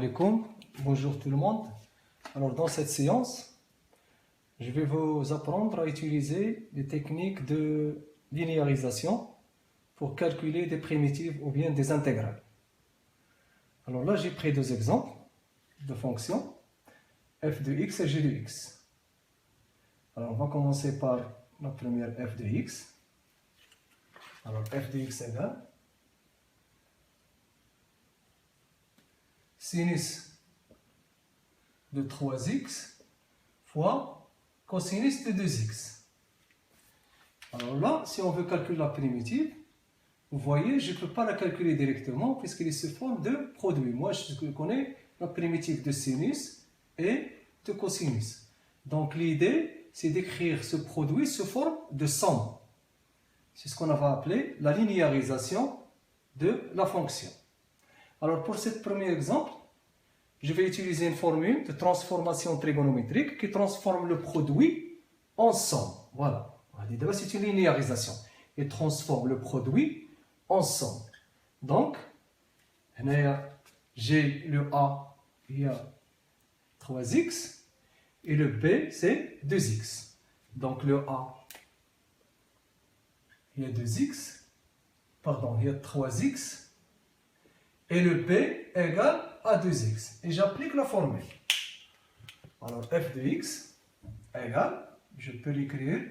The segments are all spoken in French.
alaikum, bonjour tout le monde. Alors dans cette séance, je vais vous apprendre à utiliser des techniques de linéarisation pour calculer des primitives ou bien des intégrales. Alors là j'ai pris deux exemples de fonctions, f de x et g de x. Alors on va commencer par la première f de x. Alors f de x égale sinus de 3x fois cosinus de 2x. Alors là, si on veut calculer la primitive, vous voyez, je ne peux pas la calculer directement puisqu'il se forme de produits. Moi, je connais la primitive de sinus et de cosinus. Donc l'idée, c'est d'écrire ce produit sous forme de somme. C'est ce qu'on va appeler la linéarisation de la fonction. Alors pour ce premier exemple, je vais utiliser une formule de transformation trigonométrique qui transforme le produit en somme. Voilà. C'est une linéarisation. Il transforme le produit en somme. Donc, j'ai le A, il y a 3x, et le B, c'est 2x. Donc le A, il y a 2x, pardon, il y a 3x, et le B égale à 2x. Et j'applique la formule. Alors f de x égale, je peux l'écrire,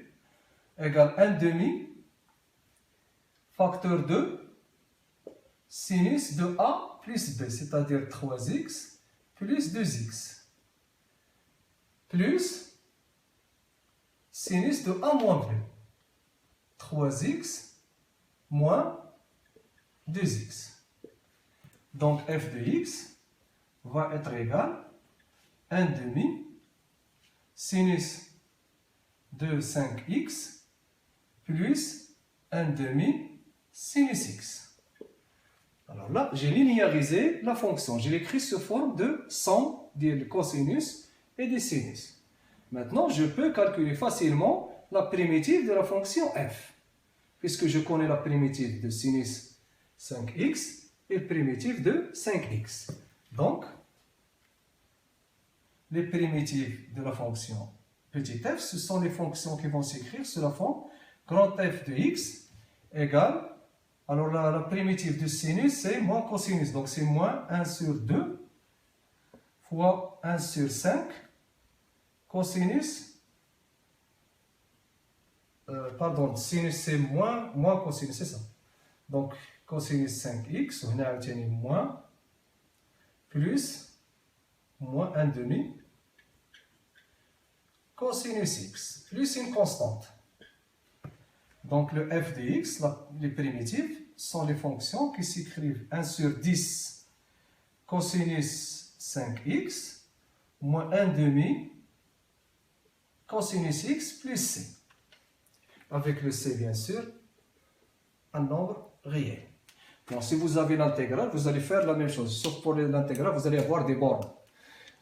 égale 1 demi facteur de sinus de a plus b, c'est-à-dire 3x plus 2x, plus sinus de a moins b, 3x moins 2x. Donc f de x va être égal à 1 demi sinus de 5x plus 1 demi sinus x. Alors là, j'ai linéarisé la fonction. Je l'écris sous forme de somme des cosinus et des sinus. Maintenant, je peux calculer facilement la primitive de la fonction f, puisque je connais la primitive de sinus 5x et primitive de 5x. Donc, les primitives de la fonction petit f, ce sont les fonctions qui vont s'écrire sous la forme grand f de x égale, alors la primitive de sinus, c'est moins cosinus, donc c'est moins 1 sur 2 fois 1 sur 5 cosinus, sinus c'est moins cosinus, c'est ça. Donc, cosinus 5x, on a obtenu moins, plus, moins 1 demi, cosinus x, plus une constante. Donc, le f de x, les primitives, sont les fonctions qui s'écrivent 1 sur 10 cosinus 5x, moins 1 demi, cosinus x plus c. Avec le c, bien sûr, un nombre réel. Donc, si vous avez l'intégrale, vous allez faire la même chose. Sauf pour l'intégrale, vous allez avoir des bornes.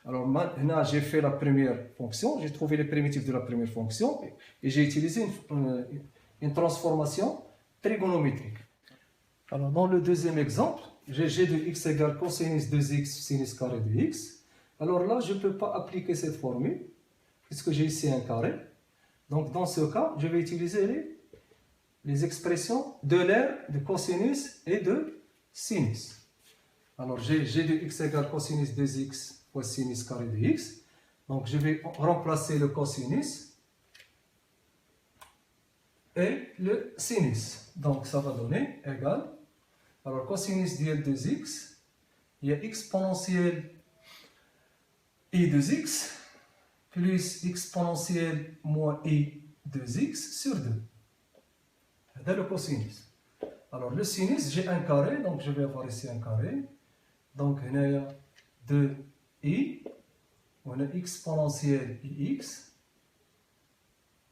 Alors maintenant, j'ai fait la première fonction, j'ai trouvé les primitives de la première fonction et j'ai utilisé une transformation trigonométrique. Alors dans le deuxième exemple, j'ai g de x égale cosinus 2x sinus carré de x. Alors là, je ne peux pas appliquer cette formule puisque j'ai ici un carré. Donc dans ce cas, je vais utiliser les expressions de l'aire de cosinus et de sinus. Alors j'ai g de x égale cosinus 2x fois sinus carré de x. Donc je vais remplacer le cosinus et le sinus. Donc ça va donner égal. Alors cosinus de 2x, il y a exponentielle i 2x plus exponentielle moins i 2x sur 2. C'est le cosinus. Alors le sinus, j'ai un carré, donc je vais avoir ici un carré. Donc on a 2i, on a exponentielle ix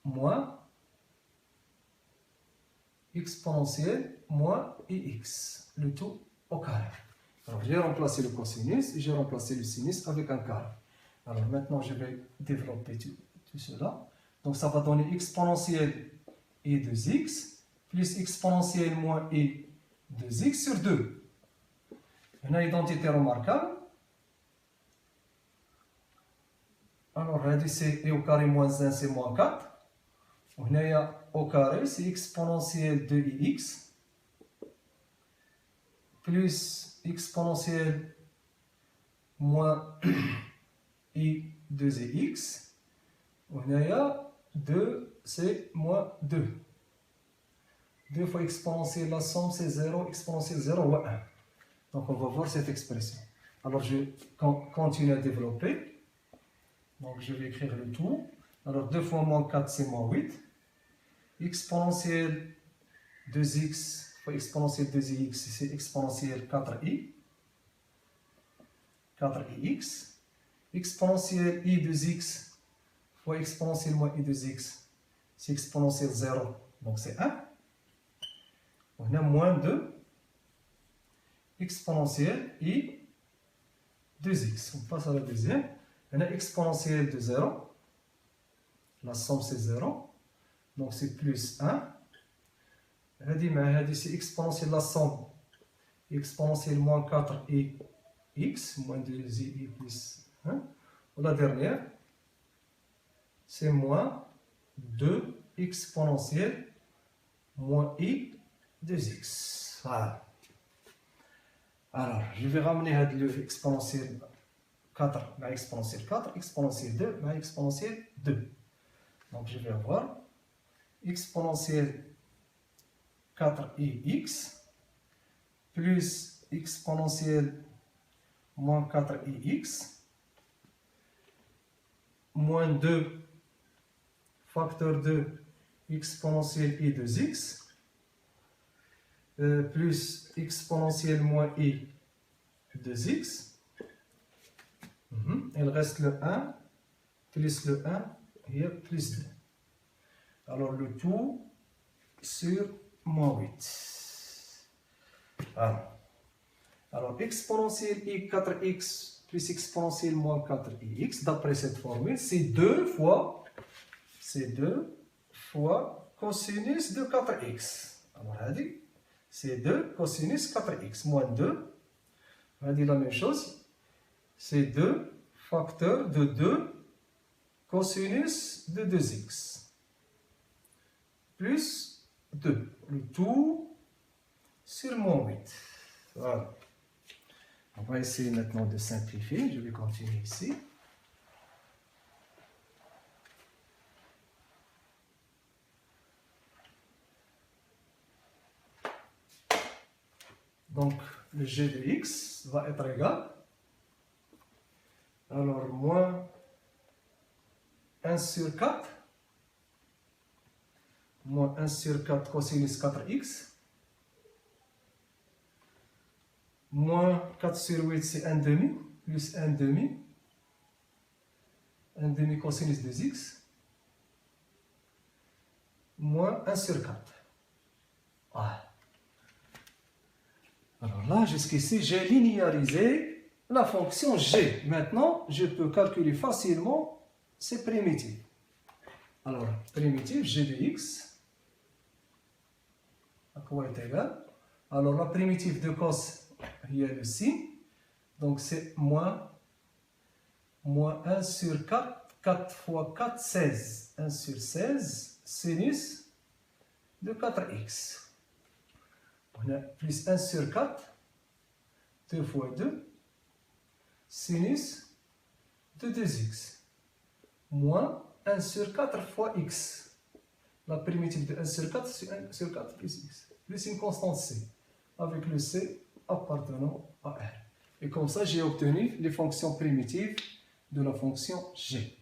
moins exponentielle moins ix, le tout au carré. Alors j'ai remplacé le cosinus et j'ai remplacé le sinus avec un carré. Alors maintenant je vais développer tout cela. Donc ça va donner exponentielle i 2x plus exponentielle moins i 2x sur 2. Une identité remarquable, Alors, هذه c'est e au carré moins 1, c'est moins 4. وهنايا au carré, c'est exponentielle de ix plus exponentielle moins i de zx. وهنايا 2, c'est moins 2. 2 fois exponentielle, la somme c'est 0, exponentielle 0 ou 1. Donc on va voir cette expression. Alors je continue à développer. Donc je vais écrire le tout. Alors 2 fois moins 4 c'est moins 8. Exponentielle 2x fois exponentielle 2x c'est exponentielle 4i. 4ix. Exponentielle i de x fois exponentielle moins i de x c'est exponentielle 0. Donc c'est 1. On a moins 2 exponentielle i 2x. On passe à la deuxième. On a exponentielle de 0. La somme c'est 0. Donc c'est plus 1. C'est exponentielle la somme. Exponentielle moins 4i x moins 2i plus 1. La dernière, c'est moins 2 exponentielle moins i 2x. Voilà. Alors, je vais ramener l'exponentielle 4 à exponentielle 4, exponentielle 2 à exponentielle 2. Donc, je vais avoir exponentielle 4ix plus exponentielle moins 4ix moins 2 facteur 2 exponentielle i 2x plus exponentielle moins i 2x. Il reste le 1 plus le 1 et plus 2. Alors le tout sur moins 8. Voilà. Alors exponentielle i 4x plus exponentielle moins 4ix, d'après cette formule, c'est 2 fois cosinus de 4x. Alors c'est 2 cosinus 4x moins 2. On va dire la même chose. C'est 2 facteur de 2 cosinus de 2x plus 2. Le tout sur moins 8. Voilà. On va essayer maintenant de simplifier. Je vais continuer ici. Donc, le g de x va être égal. Alors, moins 1 sur 4. Moins 1 sur 4 cosinus 4x. Moins 4 sur 8, c'est 1 demi. Plus 1 demi. 1 demi cosinus 2x. Moins 1 sur 4. Voilà. Alors là, jusqu'ici, j'ai linéarisé la fonction g. Maintenant, je peux calculer facilement ces primitives. Alors, primitive g de x, à quoi est égal? Alors, la primitive de cos, il y a le signe. Donc, c'est moins 1 sur 4. 4 fois 4, 16. 1 sur 16, sinus de 4x. On a plus 1 sur 4, 2 fois 2, sinus de 2x, moins 1 sur 4 fois x. La primitive de 1 sur 4, c'est 1 sur 4 plus x, plus une constante c, avec le c appartenant à R. Et comme ça, j'ai obtenu les fonctions primitives de la fonction g.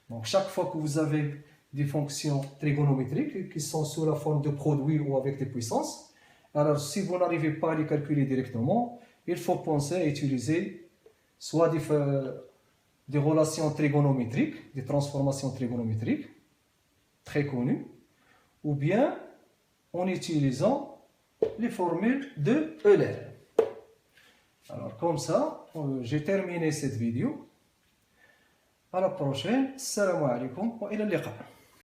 Donc, chaque fois que vous avez des fonctions trigonométriques qui sont sous la forme de produits ou avec des puissances, alors, si vous n'arrivez pas à les calculer directement, il faut penser à utiliser soit des relations trigonométriques, des transformations trigonométriques très connues, ou bien en utilisant les formules de Euler. Alors, comme ça, j'ai terminé cette vidéo. À la prochaine. Salam alaikum wa ila liqa.